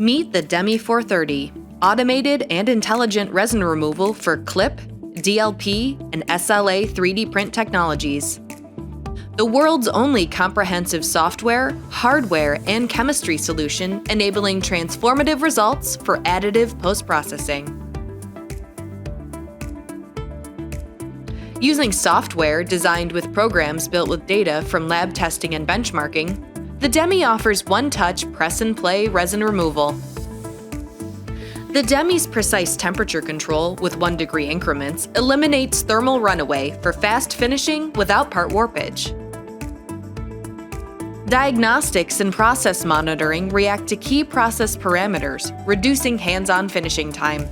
Meet the DEMI 430, automated and intelligent resin removal for clip, DLP, and SLA 3D print technologies. The world's only comprehensive software, hardware, and chemistry solution enabling transformative results for additive post-processing. Using software designed with programs built with data from lab testing and benchmarking, the DEMI offers one-touch press-and-play resin removal. The DEMI's precise temperature control with 1-degree increments eliminates thermal runaway for fast finishing without part warpage. Diagnostics and process monitoring react to key process parameters, reducing hands-on finishing time.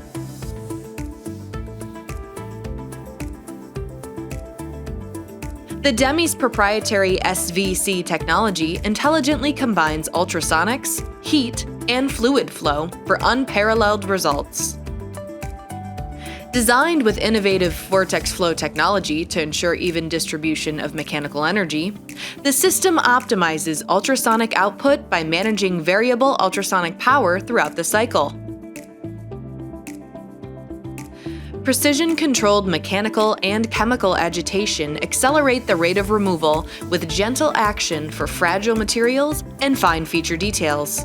The DEMI's proprietary SVC technology intelligently combines ultrasonics, heat, and fluid flow for unparalleled results. Designed with innovative vortex flow technology to ensure even distribution of mechanical energy, the system optimizes ultrasonic output by managing variable ultrasonic power throughout the cycle. Precision-controlled mechanical and chemical agitation accelerate the rate of removal with gentle action for fragile materials and fine feature details.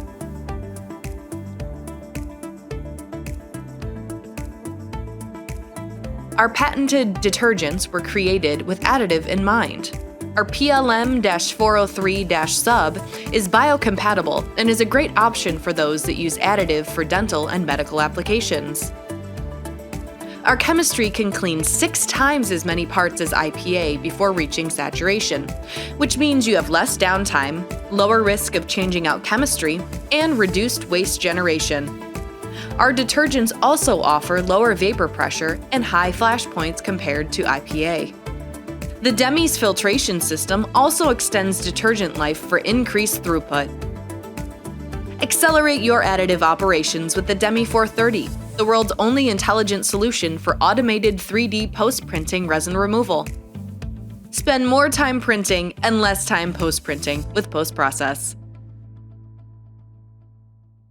Our patented detergents were created with additive in mind. Our PLM-403-sub is biocompatible and is a great option for those that use additive for dental and medical applications. Our chemistry can clean 6 times as many parts as IPA before reaching saturation, which means you have less downtime, lower risk of changing out chemistry, and reduced waste generation. Our detergents also offer lower vapor pressure and high flash points compared to IPA. The DEMI's filtration system also extends detergent life for increased throughput. Accelerate your additive operations with the DEMI 430, the world's only intelligent solution for automated 3D post-printing resin removal. Spend more time printing and less time post-printing with PostProcess.